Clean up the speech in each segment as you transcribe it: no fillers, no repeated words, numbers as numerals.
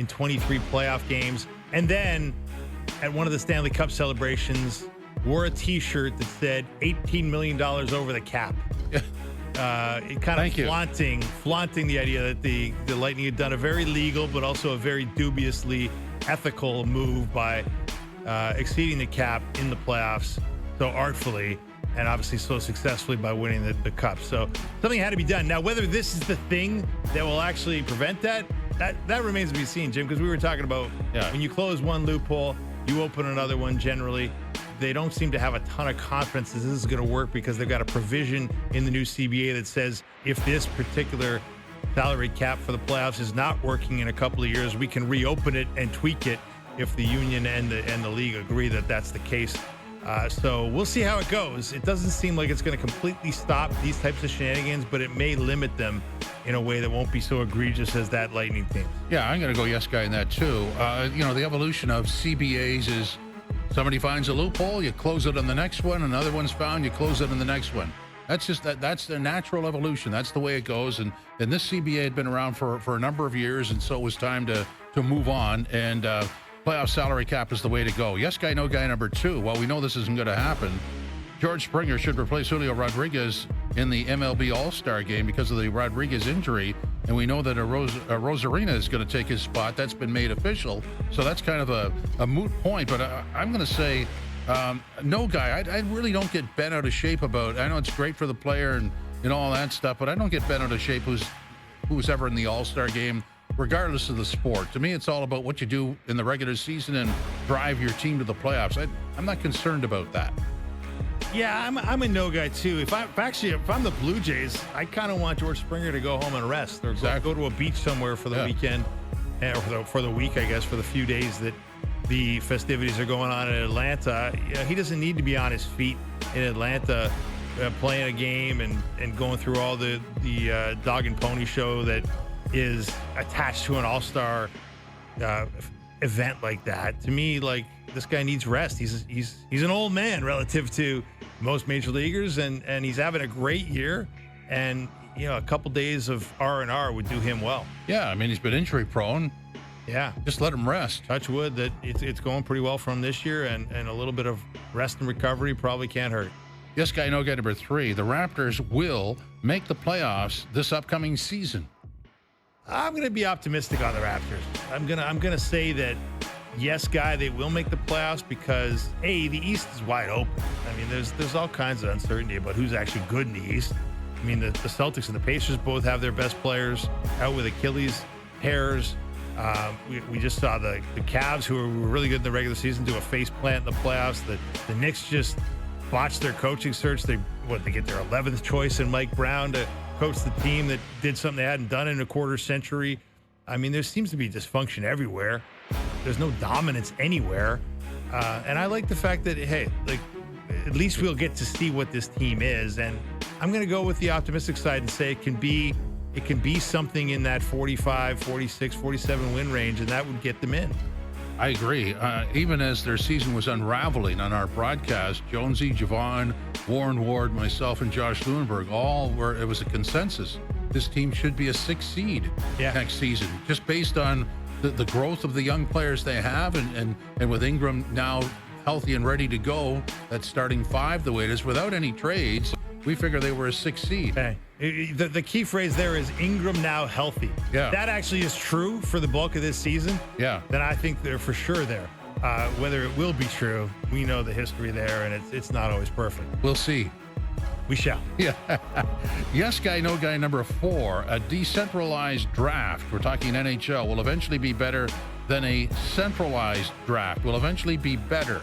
in 23 playoff games. And then at one of the Stanley Cup celebrations, wore a T-shirt that said $18 million over the cap. It kind of flaunting the idea that the Lightning had done a very legal but also a very dubiously ethical move by exceeding the cap in the playoffs so artfully and obviously so successfully by winning the cup. So something had to be done. Now, whether this is the thing that will actually prevent that remains to be seen, Jim, because we were talking about when you close one loophole, you open another one generally. They don't seem to have a ton of confidence that this is going to work because they've got a provision in the new CBA that says if this particular salary cap for the playoffs is not working in a couple of years, we can reopen it and tweak it if the union and the league agree that that's the case. So we'll see how it goes. It doesn't seem like it's going to completely stop these types of shenanigans, but it may limit them in a way that won't be so egregious as that Lightning team. Yeah, I'm going to go yes guy in that too. The evolution of CBAs is somebody finds a loophole, you close it on the next one. Another one's found, you close it on the next one. That's just that's the natural evolution. That's the way it goes. And this CBA had been around for a number of years, and so it was time to move on. And playoff salary cap is the way to go. Yes guy, no guy number 2. Well, we know this isn't going to happen. George Springer should replace Julio Rodriguez in the MLB All-Star game because of the Rodriguez injury. And we know that Rosarina is going to take his spot. That's been made official. So that's kind of a moot point. But I'm going to say no guy. I really don't get bent out of shape about. I know it's great for the player and all that stuff, but I don't get bent out of shape who's ever in the All-Star game, regardless of the sport. To me, it's all about what you do in the regular season and drive your team to the playoffs. I'm not concerned about that. Yeah, I'm a no guy too. If I'm the Blue Jays, I kind of want George Springer to go home and rest or go to a beach somewhere for the weekend, or for the week, I guess, for the few days that the festivities are going on in Atlanta. He doesn't need to be on his feet in Atlanta playing a game and going through all the dog and pony show that is attached to an all-star event like that. To me, like, this guy needs rest. He's an old man relative to most major leaguers, and he's having a great year. And a couple days of R&R would do him well. Yeah, I mean, he's been injury prone. Yeah, just let him rest. Touch wood that it's going pretty well for him this year, and a little bit of rest and recovery probably can't hurt. Yes guy, no guy number 3. The Raptors will make the playoffs this upcoming season. I'm going to be optimistic on the Raptors. I'm gonna say that yes, guy, they will make the playoffs because the East is wide open. I mean, there's all kinds of uncertainty about who's actually good in the East. I mean, the Celtics and the Pacers both have their best players out with Achilles tears. We just saw the Cavs, who were really good in the regular season, do a face plant in the playoffs. The Knicks just botched their coaching search. They get their 11th choice in Mike Brown to coach the team that did something they hadn't done in a quarter century. I mean, there seems to be dysfunction everywhere. There's no dominance anywhere. And I like the fact that, hey, like, at least we'll get to see what this team is. And I'm going to go with the optimistic side and say it can be something in that 45, 46, 47 win range, and that would get them in. I agree. Even as their season was unraveling on our broadcast, Jonesy, Javon, Warren Ward, myself, and Josh Lewinberg, it was a consensus. This team should be a 6th seed next season, just based on the growth of the young players they have, and with Ingram now healthy and ready to go, that starting 5 the way it is without any trades, we figure they were a 6th seed. Hey, the key phrase there is Ingram now healthy. Yeah. That actually is true for the bulk of this season. Yeah. Then I think they're for sure there. Whether it will be true, we know the history there, and it's not always perfect. We'll see. We shall. Yeah. Yes guy, no guy number 4. A decentralized draft. We're talking NHL. Will eventually be better than a centralized draft. Will eventually be better.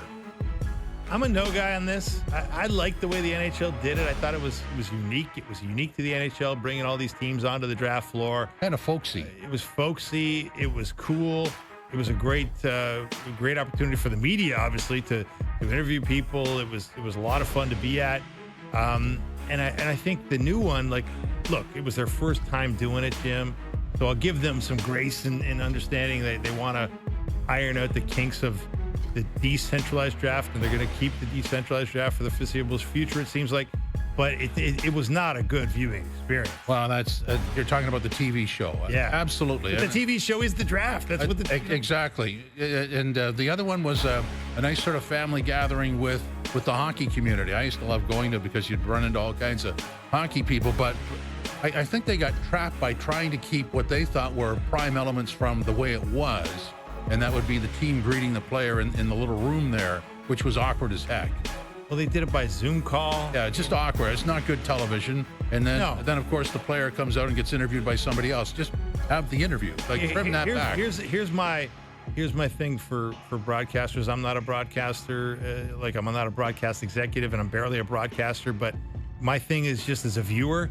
I'm a no guy on this. I like the way the NHL did it. I thought it was unique. It was unique to the NHL, bringing all these teams onto the draft floor. Kind of folksy. It was folksy. It was cool. It was a great opportunity for the media, obviously, to interview people. It was a lot of fun to be at. And I think the new one, like, look, it was their first time doing it, Jim. So I'll give them some grace in understanding that they want to iron out the kinks of the decentralized draft, and they're going to keep the decentralized draft for the foreseeable future, it seems like. but it was not a good viewing experience. Well, that's you're talking about the TV show. Yeah, absolutely. But the TV show is the draft. That's what exactly. And the other one was a nice sort of family gathering with the hockey community. I used to love going to because you'd run into all kinds of hockey people, but I think they got trapped by trying to keep what they thought were prime elements from the way it was, and that would be the team greeting the player in the little room there, which was awkward as heck. Well, they did it by Zoom call. Yeah, it's just awkward. It's not good television. And then, of course, the player comes out and gets interviewed by somebody else. Just have the interview. Like, trim that back. Here's my thing for broadcasters. I'm not a broadcaster. I'm not a broadcast executive, and I'm barely a broadcaster. But my thing is just as a viewer,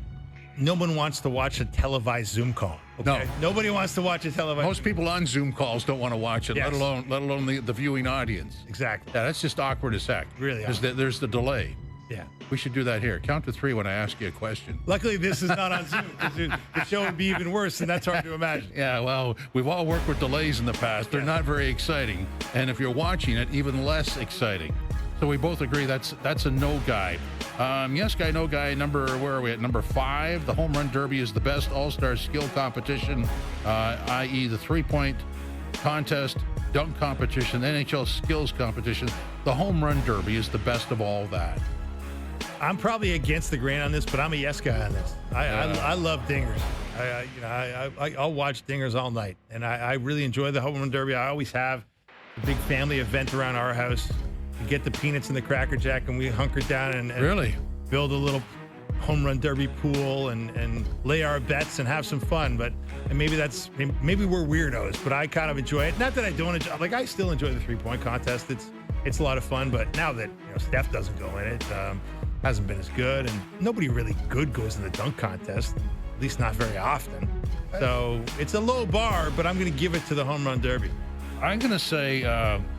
no one wants to watch a televised Zoom call. Okay? No. Nobody wants to watch a televised. Most people on Zoom calls don't want to watch it, yes. let alone the viewing audience. Exactly. Yeah, that's just awkward as heck. Really. There's the delay. Yeah. We should do that here. Count to 3 when I ask you a question. Luckily, this is not on Zoom. The show would be even worse, and that's hard to imagine. Yeah, well, we've all worked with delays in the past. They're not very exciting. And if you're watching it, even less exciting. So we both agree that's a no guy. Yes guy, no guy. Where are we at? Number 5. The home run derby is the best all-star skill competition, i.e. the 3-point contest, dunk competition, NHL skills competition. The home run derby is the best of all that. I'm probably against the grain on this, but I'm a yes guy on this. I love dingers. I'll watch dingers all night, and I really enjoy the home run derby. I always have a big family event around our house. We get the peanuts and the Cracker Jack, and we hunker down and really build a little home run derby pool and lay our bets and have some fun. Maybe we're weirdos, but I kind of enjoy it. Not that I don't enjoy. Like, I still enjoy the 3-point contest. It's a lot of fun. But now that Steph doesn't go in it, hasn't been as good, and nobody really good goes in the dunk contest. At least not very often. So it's a low bar, but I'm going to give it to the home run derby. I'm going to say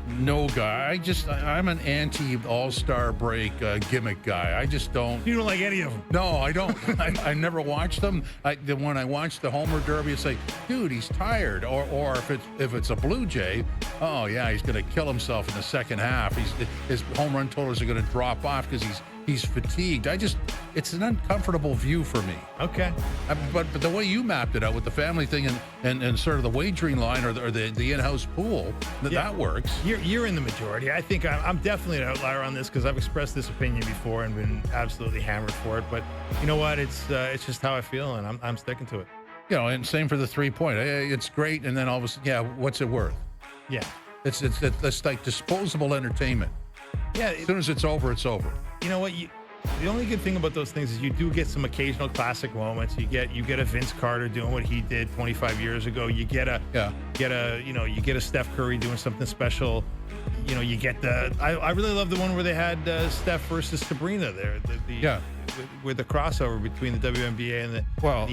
no guy. I'm an anti-all-star break gimmick guy. I just don't. You don't like any of them? No, I don't. I never watched them. When I watched the Homer Derby, it's like, dude, he's tired. Or if it's a Blue Jay, oh, yeah, he's going to kill himself in the second half. His home run totals are going to drop off because he's fatigued. It's an uncomfortable view for me. Okay. But the way you mapped it out with the family thing and sort of the wagering line or the in-house pool, that works. You're in the majority. I think I'm definitely an outlier on this because I've expressed this opinion before and been absolutely hammered for it. But you know what? It's just how I feel, and I'm sticking to it. And same for the 3-point. It's great, and then all of a sudden, what's it worth? Yeah. It's like disposable entertainment. Yeah. As soon as it's over, it's over. You know what? The only good thing about those things is you do get some occasional classic moments. You get a Vince Carter doing what he did 25 years ago. You get a Steph Curry doing something special. You get I really love the one where they had Steph versus Sabrina there. With the crossover between the WNBA and the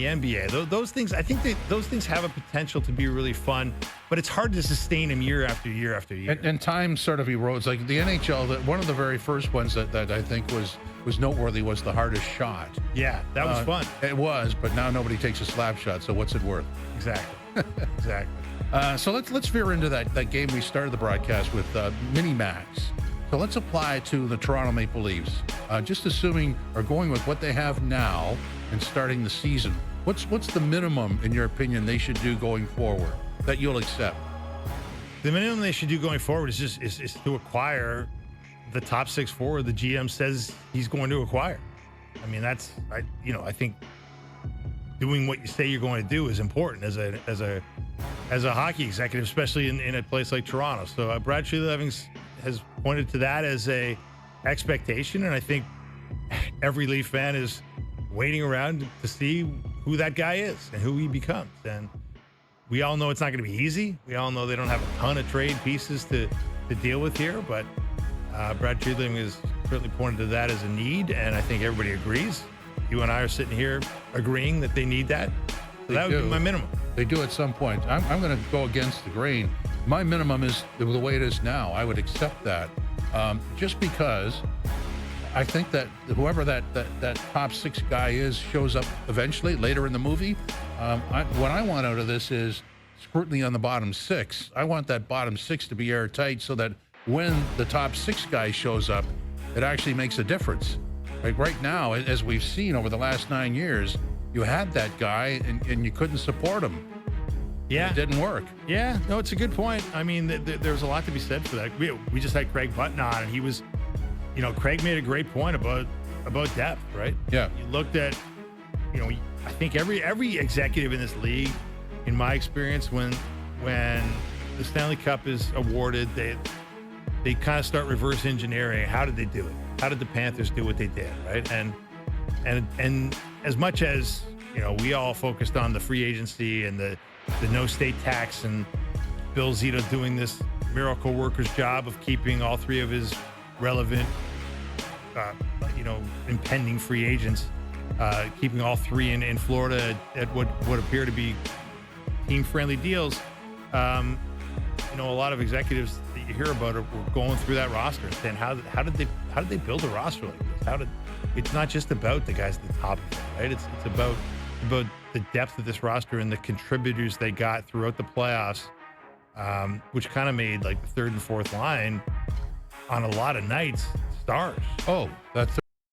NBA. Those things, I think those things have a potential to be really fun, but it's hard to sustain them year after year after year. And time sort of erodes. Like the NHL, one of the very first ones that I think was noteworthy was the hardest shot. Yeah, that was fun. It was, but now nobody takes a slap shot, so what's it worth? Exactly. Exactly. So let's veer into that game we started the broadcast with, Mini-Max. So let's apply it to the Toronto Maple Leafs. Just assuming or going with what they have now and starting the season, what's the minimum, in your opinion, they should do going forward that you'll accept? The minimum they should do going forward is to acquire the top 6 forward the GM says he's going to acquire. I mean, I think doing what you say you're going to do is important as a hockey executive, especially in a place like Toronto. So Brad Treliving has pointed to that as a expectation, and I think every Leaf fan is waiting around to see who that guy is and who he becomes. And we all know it's not going to be easy. We all know they don't have a ton of trade pieces to deal with here, but Brad Treliving has certainly pointed to that as a need, and I think everybody agrees. You and I are sitting here agreeing that they need that. So that would be my minimum. They do at some point. I'm going to go against the grain. My minimum is the way it is now. I would accept that, just because I think that whoever that top 6 guy is shows up eventually later in the movie. What I want out of this is scrutiny on the bottom 6. I want that bottom 6 to be airtight so that when the top 6 guy shows up, it actually makes a difference. Like right now, as we've seen over the last 9 years, you had that guy and you couldn't support him. Yeah. It didn't work. Yeah, no, it's a good point. I mean, there's a lot to be said for that. We just had Craig Button on, and he was, Craig made a great point about depth, right? Yeah. You looked at, I think every executive in this league, in my experience, when the Stanley Cup is awarded, they kind of start reverse engineering. How did they do it? How did the Panthers do what they did, right? And as much as, we all focused on the free agency and the no state tax and Bill Zito doing this miracle worker's job of keeping all three of his relevant, impending free agents, keeping all three in Florida at what would appear to be team-friendly deals. A lot of executives that you hear about are going through that roster and saying, how did they build a roster like this? It's not just about the guys at the top of it, right? It's about the depth of this roster and the contributors they got throughout the playoffs, which kind of made like the third and fourth line on a lot of nights stars. Oh, that's